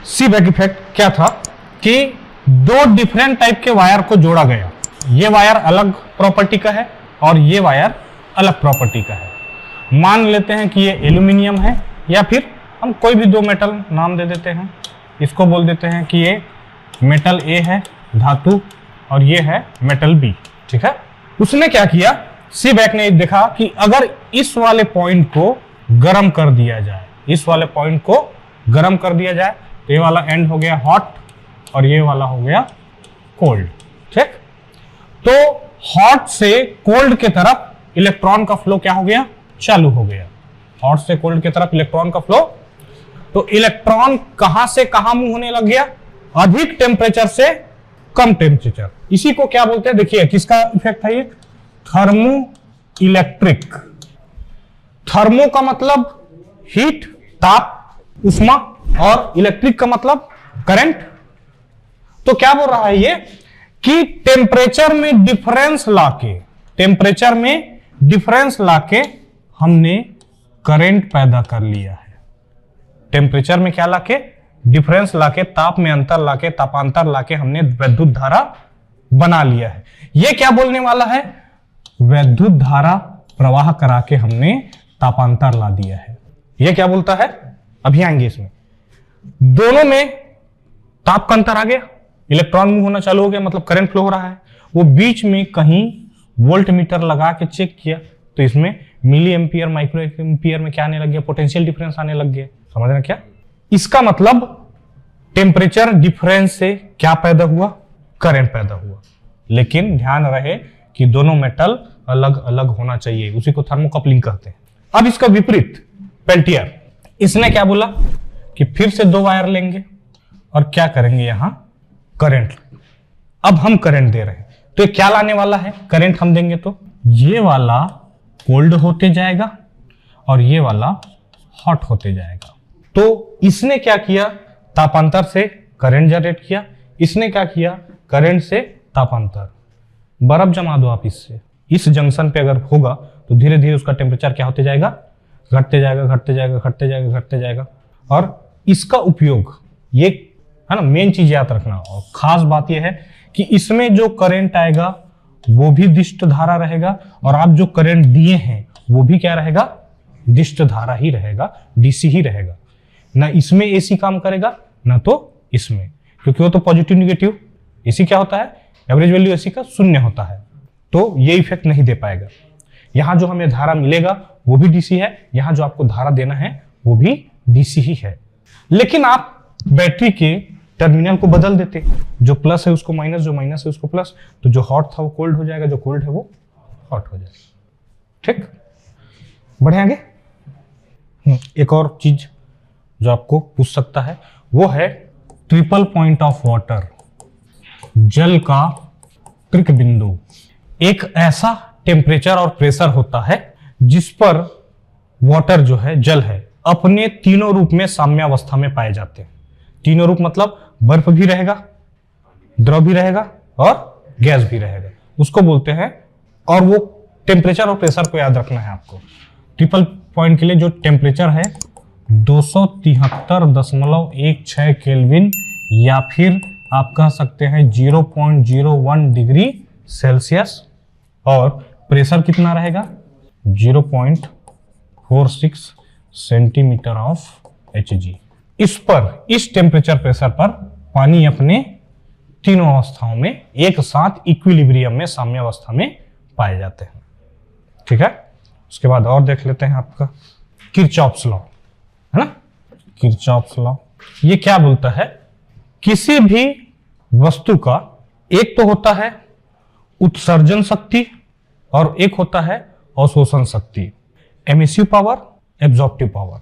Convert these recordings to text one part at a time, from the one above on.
Seebeck effect क्या था कि दो डिफरेंट टाइप के वायर को जोड़ा गया। ये वायर अलग प्रॉपर्टी का है और ये वायर अलग प्रॉपर्टी का है। मान लेते हैं कि ये एल्यूमिनियम है, या फिर हम कोई भी दो मेटल नाम दे देते हैं। इसको बोल देते हैं कि ये मेटल ए है धातु और ये है मेटल बी। ठीक है, उसने क्या किया, सीबेक ने देखा कि अगर इस वाले पॉइंट को गर्म कर दिया जाए, इस वाले पॉइंट को गर्म कर दिया जाए, तो ये वाला एंड हो गया हॉट और ये वाला हो गया कोल्ड। ठीक, तो हॉट से कोल्ड के तरफ इलेक्ट्रॉन का फ्लो क्या हो गया, चालू हो गया। हॉट से कोल्ड की तरफ इलेक्ट्रॉन का फ्लो, तो इलेक्ट्रॉन कहां से कहां मूव होने लग गया, अधिक टेम्परेचर से कम टेम्परेचर। इसी को क्या बोलते हैं, देखिए किसका इफेक्ट है ये, थर्मो इलेक्ट्रिक। थर्मो का मतलब हीट, ताप, उष्मा, और इलेक्ट्रिक का मतलब करंट। तो क्या बोल रहा है ये कि टेम्परेचर में डिफरेंस लाके हमने करंट पैदा कर लिया है। टेम्परेचर में क्या लाके, डिफरेंस लाके, ताप में अंतर लाके, तापांतर लाके हमने वैद्युत धारा बना लिया है। ये क्या बोलने वाला है, वैद्युत धारा प्रवाह करा के हमने तापांतर ला दिया है। ये क्या बोलता है, अभी आएंगे इसमें। दोनों में ताप का अंतर आ गया, इलेक्ट्रॉन मूव होना चालू हो गया, मतलब करंट फ्लो हो रहा है। वो बीच में कहीं वोल्ट मीटर लगा के चेक किया, तो इसमें मिली एम्पियर, माइक्रो एम्पियर में क्या आने लग गया, पोटेंशियल डिफरेंस आने लग गया। समझ रहे क्या, इसका मतलब टेम्परेचर डिफरेंस से क्या पैदा हुआ, करंट पैदा हुआ। लेकिन ध्यान रहे कि दोनों मेटल अलग अलग होना चाहिए, उसी को थर्मोकपलिंग कहते हैं। अब इसका विपरीत पेल्टियर, इसने क्या बोला कि फिर से दो वायर लेंगे और क्या करेंगे, यहां करंट। अब हम करंट दे रहे हैं, तो ये क्या लाने वाला है, करंट हम देंगे तो ये वाला कोल्ड होते जाएगा और ये वाला हॉट होते जाएगा। तो इसने क्या किया, तापांतर से करंट जनरेट किया, इसने क्या किया, करंट से तापांतर। बर्फ जमा दो आप इससे, इस जंक्शन पे अगर होगा तो धीरे धीरे उसका टेम्परेचर क्या होते जाएगा, घटते जाएगा, घटते जाएगा, घटते जाएगा, घटते जाएगा। और इसका उपयोग, ये है ना मेन चीज याद रखना, और खास बात यह है कि इसमें जो करंट आएगा वो भी दिष्ट धारा रहेगा, और आप जो करंट दिए हैं वो भी क्या रहेगा, दिष्ट धारा ही रहेगा, डीसी ही रहेगा। ना इसमें एसी काम करेगा ना तो इसमें, क्योंकि वो तो पॉजिटिव निगेटिव। एसी क्या होता है, एवरेज वैल्यू एसी का 0 होता है, तो ये इफेक्ट नहीं दे पाएगा। यहां जो हमें धारा मिलेगा वो भी डीसी है, यहां जो आपको धारा देना है वो भी डीसी ही है। लेकिन आप बैटरी के टर्मिनल को बदल देते, जो प्लस है उसको माइनस, जो माइनस है उसको प्लस, तो जो हॉट था वो कोल्ड हो जाएगा, जो कोल्ड है वो हॉट हो जाएगा। ठीक, बढ़े आगे। एक और चीज जो आपको पूछ सकता है वो है ट्रिपल पॉइंट ऑफ वाटर, जल का त्रिक बिंदु। एक ऐसा टेम्परेचर और प्रेशर होता है जिस पर वाटर जो है, जल है, अपने तीनों रूप में साम्यावस्था में पाए जाते हैं। तीनों रूप मतलब बर्फ भी रहेगा, द्रव भी रहेगा और गैस भी रहेगा, उसको बोलते हैं। और वो टेम्परेचर और प्रेशर को याद रखना है आपको। ट्रिपल पॉइंट के लिए जो टेम्परेचर है 273.16 केल्विन, या फिर आप कह सकते हैं 0.01 डिग्री सेल्सियस, और प्रेशर कितना रहेगा 0.46 सेंटीमीटर ऑफ Hg। इस पर, इस टेम्परेचर प्रेशर पर पानी अपने तीनों अवस्थाओं में एक साथ इक्विलिब्रियम में, साम्यावस्था में पाए जाते हैं। ठीक है, उसके बाद और देख लेते हैं आपका किरचॉफ्स लॉ, है ना। किरचॉफ्स लॉ ये क्या बोलता है, किसी भी वस्तु का एक तो होता है उत्सर्जन शक्ति और एक होता है अवशोषण शक्ति, एमिसिव पावर, एब्जॉर्प्टिव पावर।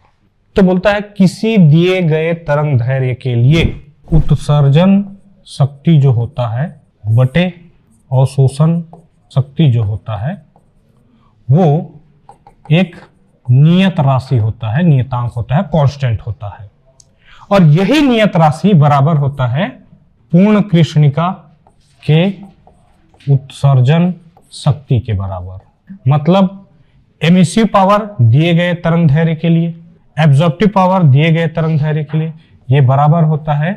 तो बोलता है किसी दिए गए तरंग दैर्घ्य के लिए उत्सर्जन शक्ति जो होता है बटे अवशोषण शक्ति जो होता है वो एक नियत राशि होता है, नियतांक होता है, कांस्टेंट होता है। और यही नियत राशि बराबर होता है पूर्ण कृष्णिका के उत्सर्जन शक्ति के बराबर। मतलब एमिसिव पावर दिए गए तरंग दैर्घ्य के लिए, एब्जॉर्प्टिव पावर दिए गए तरंग दैर्घ्य के लिए, ये बराबर होता है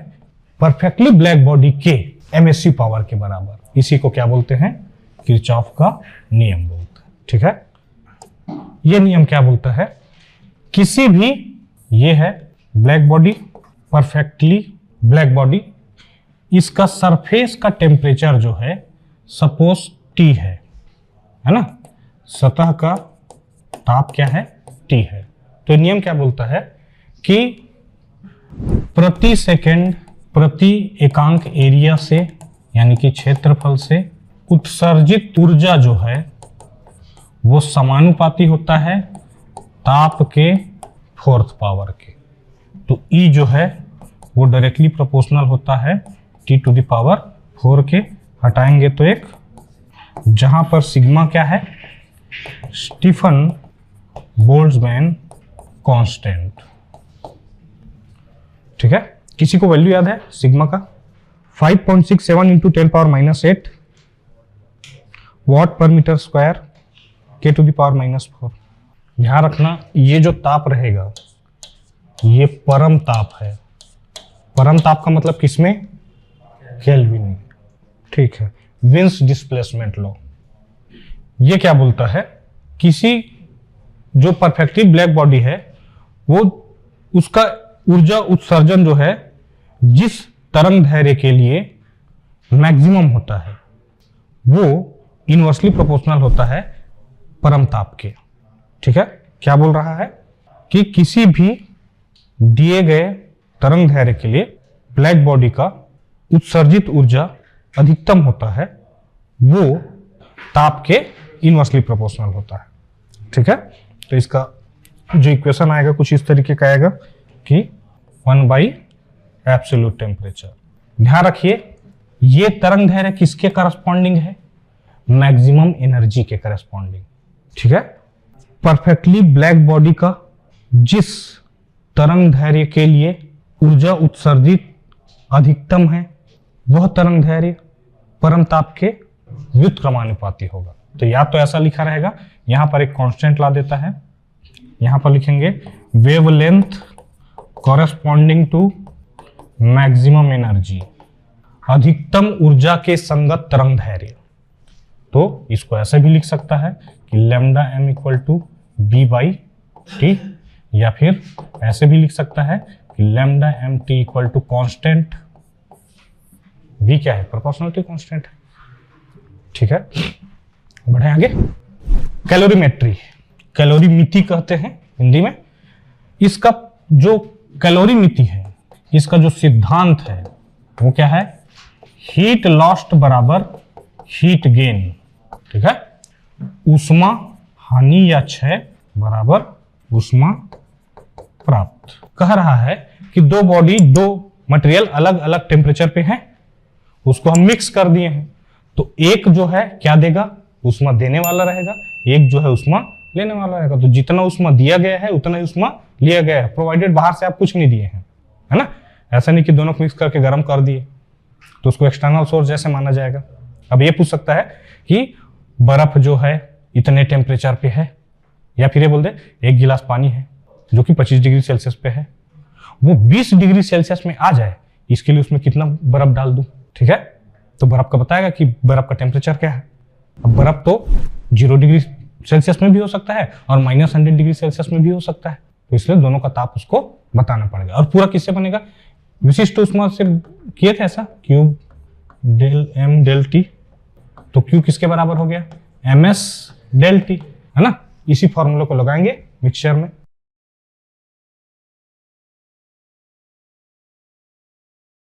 परफेक्टली ब्लैक बॉडी के MSC पावर के बराबर। इसी को क्या बोलते हैं? किरचॉफ का नियम बोलते हैं। ठीक है, ये नियम क्या बोलता है? किसी भी, ये है black body, perfectly black body, इसका सरफेस का टेम्परेचर जो है सपोज T है ना, सतह का ताप क्या है? T है। तो नियम क्या बोलता है कि प्रति सेकंड प्रति एकांक एरिया से, यानी कि क्षेत्रफल से उत्सर्जित ऊर्जा जो है वो समानुपाती होता है ताप के फोर्थ पावर के। तो E जो है वो डायरेक्टली प्रोपोर्शनल होता है T⁴ के। हटाएंगे तो एक, जहां पर सिग्मा क्या है? Stefan Boltzmann constant. ठीक है, किसी को वैल्यू याद है सिग्मा का? 5.67 × 10⁻⁸ वॉट पर मीटर स्क्वायर K⁻⁻⁴। ध्यान रखना, ये जो ताप रहेगा ये परम ताप है। परम ताप का मतलब किसमें? केल्विन में। ठीक है, विन्स डिस्प्लेसमेंट लॉ ये क्या बोलता है? किसी जो परफेक्टली ब्लैक बॉडी है वो, उसका ऊर्जा उत्सर्जन जो है जिस तरंग दैर्घ्य के लिए मैक्सिमम होता है वो इनवर्सली प्रोपोर्शनल होता है परम ताप के। ठीक है, क्या बोल रहा है कि किसी भी दिए गए तरंग दैर्घ्य के लिए ब्लैक बॉडी का उत्सर्जित ऊर्जा अधिकतम होता है, वो ताप के इनवर्सली प्रोपोर्शनल होता है। ठीक है, तो इसका जो इक्वेशन आएगा कुछ इस तरीके का आएगा कि 1/एब्सोल्यूट टेम्परेचर। ध्यान रखिए, ये तरंग दैर्घ्य किसके करस्पॉन्डिंग है? मैक्सिमम एनर्जी के करस्पॉन्डिंग। ठीक है, परफेक्टली ब्लैक बॉडी का जिस तरंग दैर्घ्य के लिए ऊर्जा उत्सर्जित अधिकतम है वह तरंग दैर्घ्य परम ताप के व्युत्क्रमानुपाती होगा। तो या तो ऐसा लिखा रहेगा, यहां पर एक कांस्टेंट ला देता है, यहां पर लिखेंगे wavelength corresponding to maximum energy, अधिकतम ऊर्जा के संगत तरंग दैर्घ्य। तो इसको ऐसे भी लिख सकता है कि λm = b/t, या फिर ऐसे भी लिख सकता है कि λmt = कांस्टेंट। v क्या है? प्रोपोर्शनलिटी कांस्टेंट है। ठीक है, बढ़े आगे। कैलोरीमेट्री, कैलोरीमिति कहते हैं हिंदी में। इसका जो कैलोरीमिति है, इसका जो सिद्धांत है वो क्या है? हीट लॉस्ट बराबर हीट गेन। ठीक है, ऊष्मा हानि या क्षय बराबर ऊष्मा प्राप्त। कह रहा है कि दो बॉडी, दो मटेरियल अलग अलग टेम्परेचर पे हैं, उसको हम मिक्स कर दिए हैं, तो एक जो है क्या देगा? ऊष्मा देने वाला रहेगा, एक जो है ऊष्मा लेने वाला रहेगा। तो जितना ऊष्मा दिया गया है उतना ही ऊष्मा लिया गया है, प्रोवाइडेड बाहर से आप कुछ नहीं दिए हैं, है ना। ऐसा नहीं कि दोनों को मिक्स करके गर्म कर दिए तो उसको एक्सटर्नल सोर्स जैसे माना जाएगा। अब ये पूछ सकता है कि बर्फ जो है इतने टेम्परेचर पे है, या फिर ये बोल दे एक गिलास पानी है जो कि 25 डिग्री सेल्सियस पे है, वो 20 डिग्री सेल्सियस में आ जाए, इसके लिए उसमें कितना बर्फ डाल दूं। ठीक है, तो बर्फ का बताएगा कि बर्फ का टेम्परेचर क्या है। अब बर्फ तो 0 डिग्री सेल्सियस में भी हो सकता है और -100 डिग्री सेल्सियस में भी हो सकता है, तो इसलिए दोनों का ताप उसको बताना पड़ेगा। और पूरा किससे बनेगा? विशिष्ट ऊष्मा से किए थे ऐसा, Q del m del T। तो Q किसके बराबर हो गया? ms del T, है ना। इसी फॉर्मूले को लगाएंगे मिक्सचर में।